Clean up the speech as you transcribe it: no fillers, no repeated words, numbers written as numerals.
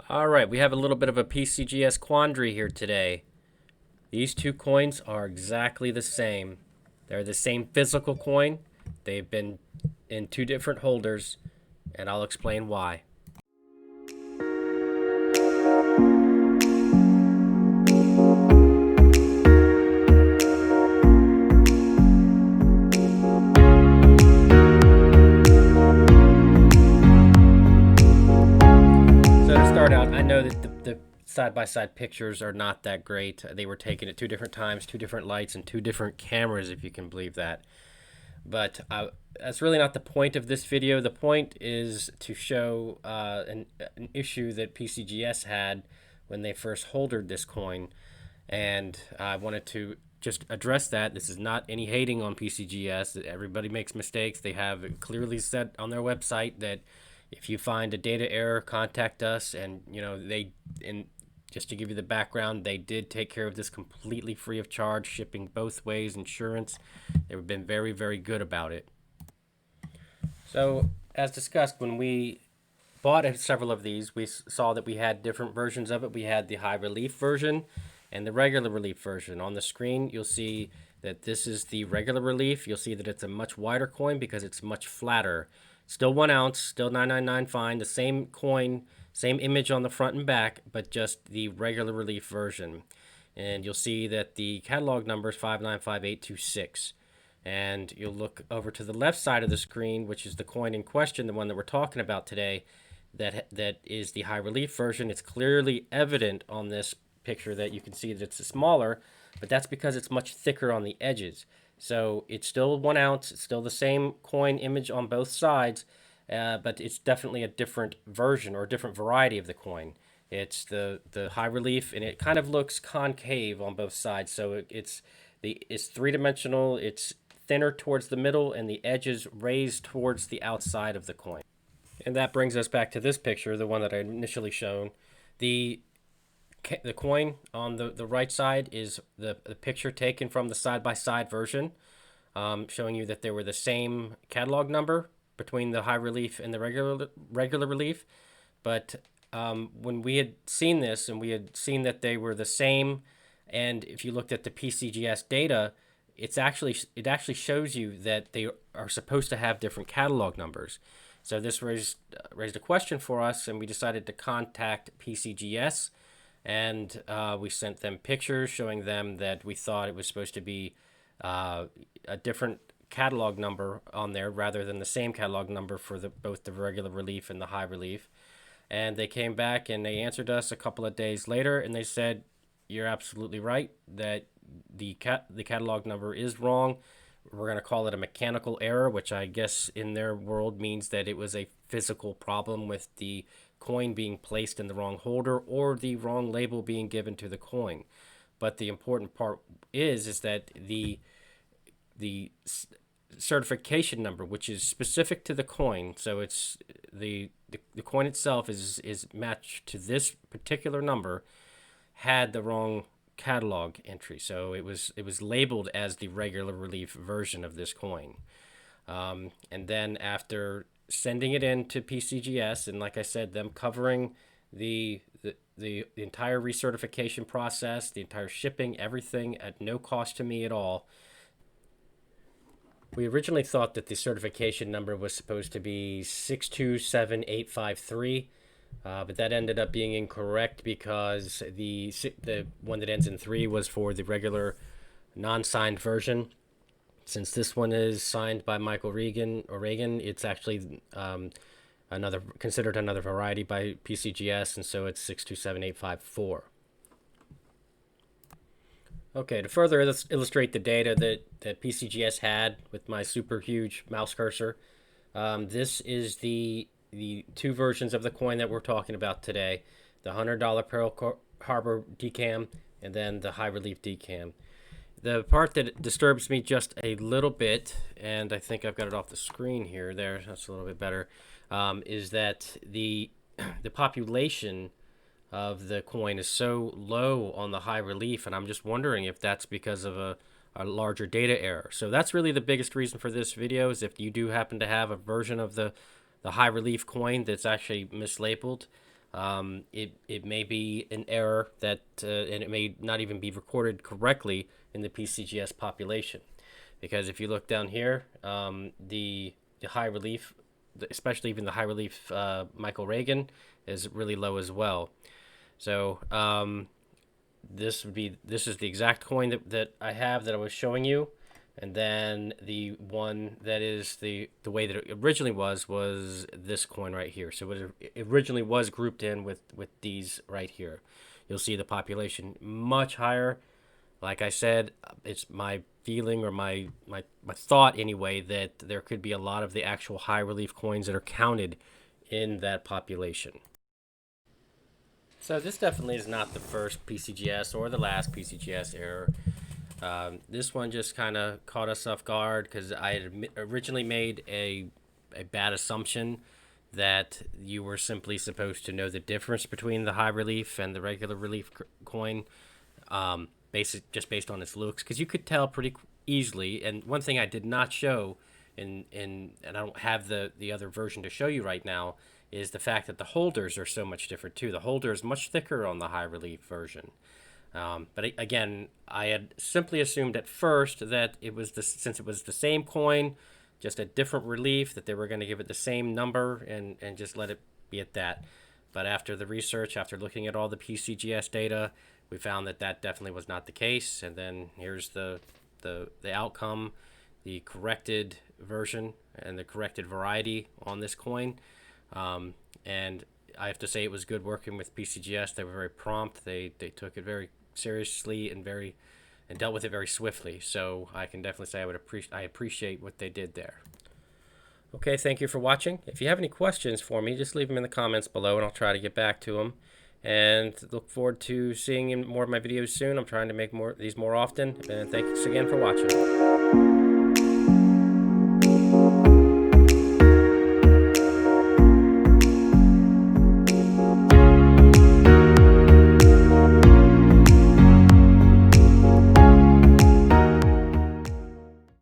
All right, we have a little bit of a PCGS quandary here today. These two coins are exactly the same. They're the same physical coin. They've been in two different holders, and I'll explain why. So to start out, I know that the side-by-side pictures are not that great. They were taken at two different times, two different lights, and two different cameras, if you can believe that. But that's really not the point of this video. The point is to show an issue that PCGS had when they first holdered this coin, and I wanted to just address that. This is not any hating on PCGS. Everybody makes mistakes. They have clearly said on their website that if you find a data error, contact us. And just to give you the background, they did take care of this completely free of charge, shipping both ways, insurance. They've been very, very good about it. So, as discussed, when we bought several of these, we saw that we had different versions of it. We had the high relief version and the regular relief version. On the screen, you'll see that this is the regular relief. You'll see that it's a much wider coin because it's much flatter. Still 1 ounce, still 999 fine, the same coin, same image on the front and back, but just the regular relief version. And you'll see that the catalog number is 595826. And you'll look over to the left side of the screen, which is the coin in question, the one that we're talking about today, that is the high relief version. It's clearly evident on this picture that you can see that it's smaller, but that's because it's much thicker on the edges. So it's still 1 ounce. It's still the same coin image on both sides, but it's definitely a different version or a different variety of the coin. It's the high relief, and it kind of looks concave on both sides. So it's three-dimensional. It's thinner towards the middle, and the edges raised towards the outside of the coin. And that brings us back to this picture, the one that I initially shown. The coin on the right side is the picture taken from the side-by-side version, showing you that they were the same catalog number between the high relief and the regular relief. But when we had seen this and we had seen that they were the same, and if you looked at the PCGS data, it actually shows you that they are supposed to have different catalog numbers. So this raised a question for us, and we decided to contact PCGS. And we sent them pictures showing them that we thought it was supposed to be a different catalog number on there rather than the same catalog number for both the regular relief and the high relief. And they came back and they answered us a couple of days later, and they said, "You're absolutely right that the catalog number is wrong. We're going to call it a mechanical error," which I guess in their world means that it was a physical problem with the coin being placed in the wrong holder or the wrong label being given to the coin. But the important part is that the certification number, which is specific to the coin, so it's the coin itself is matched to this particular number, had the wrong catalog entry. So it was labeled as the regular relief version of this coin. And then after sending it in to PCGS, and like I said, them covering the entire recertification process, the entire shipping, everything at no cost to me at all. We originally thought that the certification number was supposed to be 627853, but that ended up being incorrect because the one that ends in 3 was for the regular non-signed version. Since this one is signed by Michael Regan, it's actually considered another variety by PCGS, and so it's 627854. Okay, to further illustrate the data that PCGS had with my super huge mouse cursor, this is the two versions of the coin that we're talking about today: the $100 Pearl Harbor DCAM and then the high relief DCAM. The part that disturbs me just a little bit, and I think I've got it off the screen here, that's a little bit better, is that the population of the coin is so low on the high relief, and I'm just wondering if that's because of a larger data error. So that's really the biggest reason for this video, is if you do happen to have a version of the high relief coin that's actually mislabeled, It may be an error that, and it may not even be recorded correctly in the PCGS population. Because if you look down here, the high relief, especially even the high relief Michael Reagan, is really low as well. So this is the exact coin that I have that I was showing you, and then the one that is the way that it originally was this coin right here. So it originally was grouped in with these right here. You'll see the population much higher. Like I said, it's my feeling or my thought anyway that there could be a lot of the actual high relief coins that are counted in that population. So this definitely is not the first PCGS or the last PCGS error. This one just kind of caught us off guard because I had originally made a bad assumption that you were simply supposed to know the difference between the high relief and the regular relief coin, just based on its looks, because you could tell pretty easily. And one thing I did not show, and I don't have the other version to show you right now, is the fact that the holders are so much different too. The holder is much thicker on the high relief version. But again, I had simply assumed at first that it was since it was the same coin, just a different relief, that they were going to give it the same number and just let it be at that. But after the research, after looking at all the PCGS data, we found that that definitely was not the case. And then here's the outcome, the corrected version and the corrected variety on this coin. And I have to say it was good working with PCGS. They were very prompt. They took it very seriously and dealt with it very swiftly. So I can definitely say I appreciate what they did there. Okay, thank you for watching. If you have any questions for me, just leave them in the comments below and I'll try to get back to them. And look forward to seeing more of my videos soon. I'm trying to make these more often. And thanks again for watching.